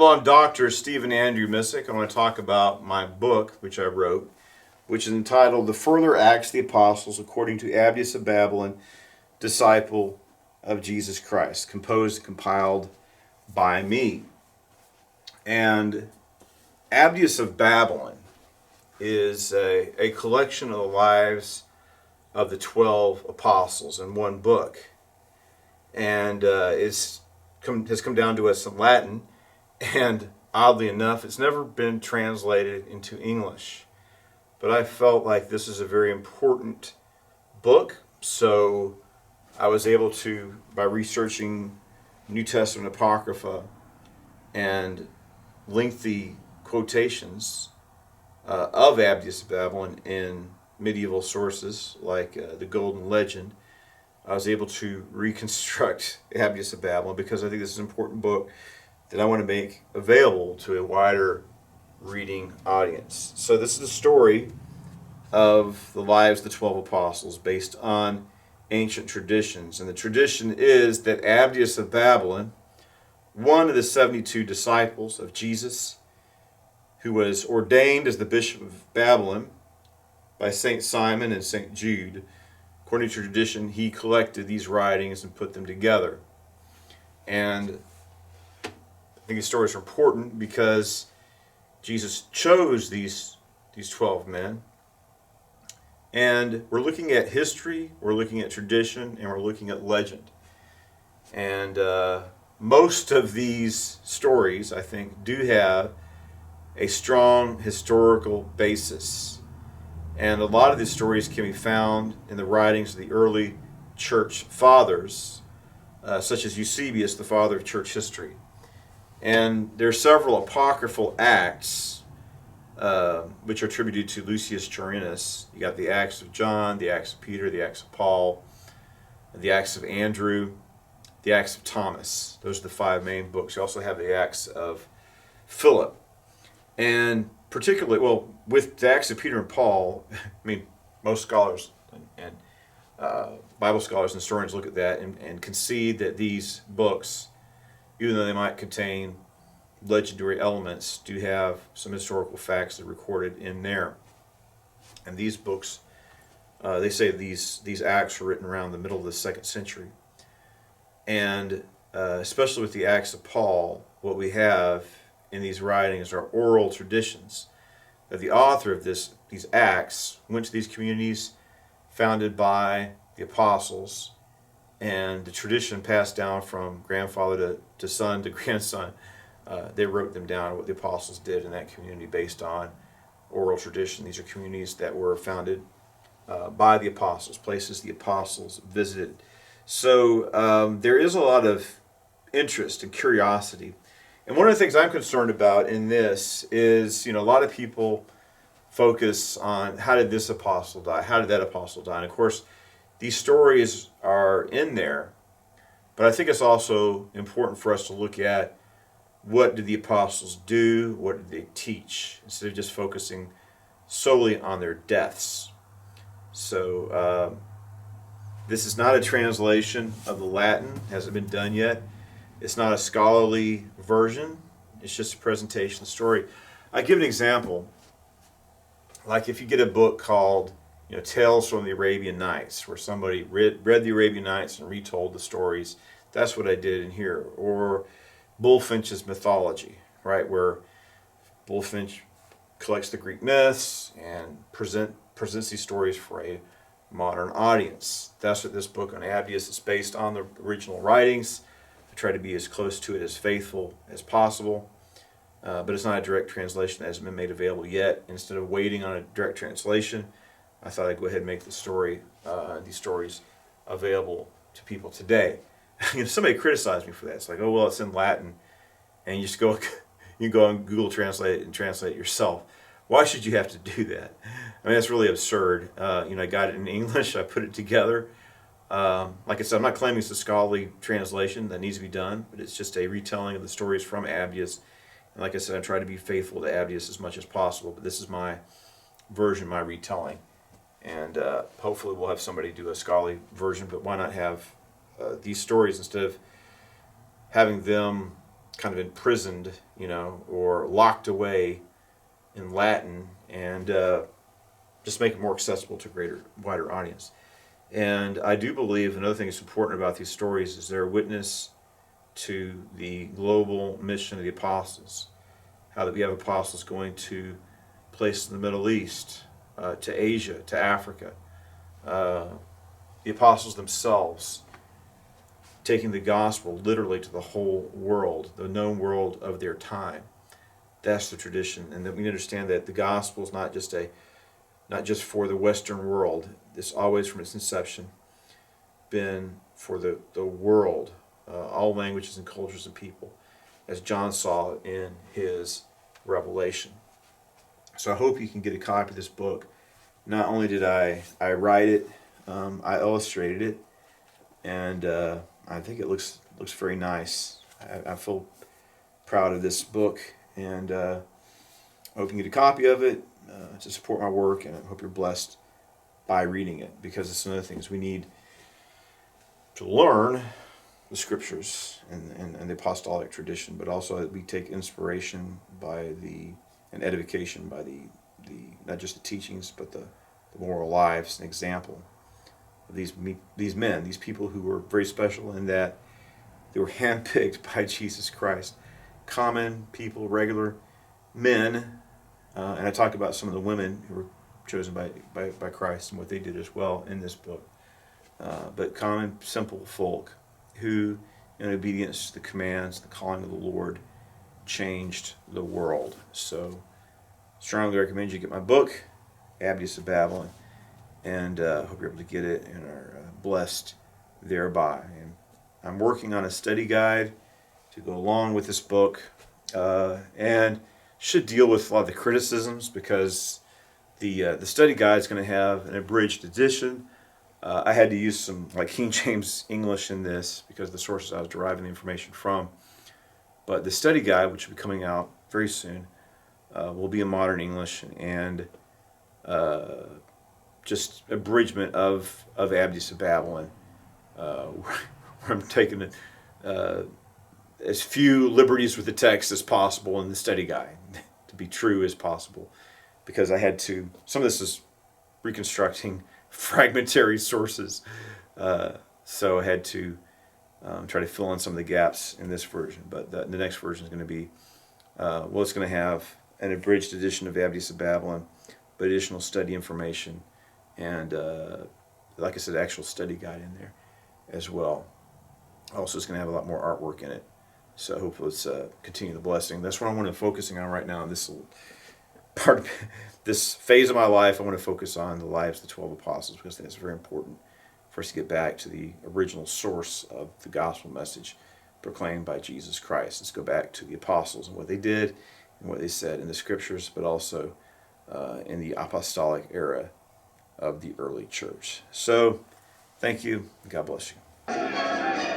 Hello, I'm Dr. Stephen Andrew Missick. I want to talk about my book, which I wrote, which is entitled The Further Acts of the Apostles According to Abdias of Babylon, Disciple of Jesus Christ, composed and compiled by me. And Abdias of Babylon is a collection of the lives of the 12 apostles in one book. And has come down to us in Latin. And oddly enough, it's never been translated into English. But I felt like this is a very important book, so I was able to, by researching New Testament Apocrypha and lengthy quotations of Abdias of Babylon in medieval sources like the Golden Legend, I was able to reconstruct Abdias of Babylon because I think this is an important book that I want to make available to a wider reading audience. So this is the story of the lives of the 12 apostles based on ancient traditions. And the tradition is that Abdias of Babylon, one of the 72 disciples of Jesus, who was ordained as the Bishop of Babylon by St. Simon and St. Jude, according to tradition, he collected these writings and put them together. And I think these stories are important because Jesus chose these 12 men. And we're looking at history, we're looking at tradition, and we're looking at legend. And most of these stories, I think, do have a strong historical basis. And a lot of these stories can be found in the writings of the early church fathers, such as Eusebius, the father of church history. And there are several apocryphal acts which are attributed to Lucius Quirinus. You got the Acts of John, the Acts of Peter, the Acts of Paul, the Acts of Andrew, the Acts of Thomas. Those are the 5 main books. You also have the Acts of Philip. And particularly, well, with the Acts of Peter and Paul, I mean, most scholars and Bible scholars and historians look at that and concede that these books, even though they might contain legendary elements, do have some historical facts that are recorded in there. And these books, they say these acts were written around the middle of the 2nd century. And especially with the Acts of Paul, what we have in these writings are oral traditions that the author of these acts went to these communities founded by the apostles, and the tradition passed down from grandfather to son to grandson. They wrote them down, what the apostles did in that community based on oral tradition. These are communities that were founded by the apostles, places the apostles visited. So there is a lot of interest and curiosity. And one of the things I'm concerned about in this is, a lot of people focus on how did this apostle die? How did that apostle die? And of course, these stories are in there, but I think it's also important for us to look at what did the apostles do, what did they teach, instead of just focusing solely on their deaths. So this is not a translation of the Latin, hasn't been done yet. It's not a scholarly version, it's just a presentation of the story. I give an example, like if you get a book called Tales from the Arabian Nights, where somebody read the Arabian Nights and retold the stories. That's what I did in here. Or Bullfinch's Mythology, right, where Bullfinch collects the Greek myths and presents these stories for a modern audience. That's what this book on Abdias is based on, the original writings. I try to be as close to it, as faithful as possible. But it's not a direct translation that hasn't been made available yet. Instead of waiting on a direct translation, I thought I'd go ahead and make these stories available to people today. Somebody criticized me for that. It's like, oh well, it's in Latin, and you can go on Google Translate and translate it yourself. Why should you have to do that? I mean, that's really absurd. I got it in English. I put it together. Like I said, I'm not claiming it's a scholarly translation that needs to be done, but it's just a retelling of the stories from Abdias. And like I said, I try to be faithful to Abdias as much as possible, but this is my version, my retelling. And hopefully we'll have somebody do a scholarly version, but why not have these stories instead of having them kind of imprisoned, or locked away in Latin, and just make it more accessible to a wider audience. And I do believe another thing that's important about these stories is their witness to the global mission of the apostles. How that we have apostles going to places in the Middle East, to Asia, to Africa. The apostles themselves taking the gospel literally to the whole world, the known world of their time. That's the tradition, and that we understand that the gospel is not just for the Western world. It's always, from its inception, been for the world, all languages and cultures and people, as John saw in his revelation. So I hope you can get a copy of this book. Not only did I write it, I illustrated it, and I think it looks very nice. I feel proud of this book, and I hope you can get a copy of it to support my work, and I hope you're blessed by reading it, because it's another thing is we need to learn the scriptures and the apostolic tradition, but also that we take inspiration and edification by the not just the teachings, but the moral lives and example of these men, these people who were very special in that they were handpicked by Jesus Christ, common people, regular men, and I talk about some of the women who were chosen by Christ and what they did as well in this book, but common, simple folk who, in obedience to the commands, the calling of the Lord, changed the world. So, strongly recommend you get my book, Abdias of Babylon, and hope you're able to get it and are blessed thereby. And I'm working on a study guide to go along with this book, and should deal with a lot of the criticisms, because the study guide is going to have an abridged edition. I had to use some King James English in this because of the sources I was deriving the information from. But the study guide, which will be coming out very soon, will be in modern English, and just abridgment of Abdias of Babylon, where I'm taking as few liberties with the text as possible in the study guide to be true as possible, because I had to. Some of this is reconstructing fragmentary sources, so I had to try to fill in some of the gaps in this version. But the next version is going to be, it's going to have an abridged edition of Abdias of Babylon, but additional study information, and like I said, actual study guide in there as well. Also, it's going to have a lot more artwork in it. So hopefully it's continue the blessing. That's what I want to focusing on right now. In this part of this phase of my life, I want to focus on the lives of the 12 apostles, because I think it's very important for us to get back to the original source of the gospel message proclaimed by Jesus Christ. Let's go back to the apostles and what they did and what they said in the scriptures, but also in the apostolic era of the early church. So, thank you. God bless you.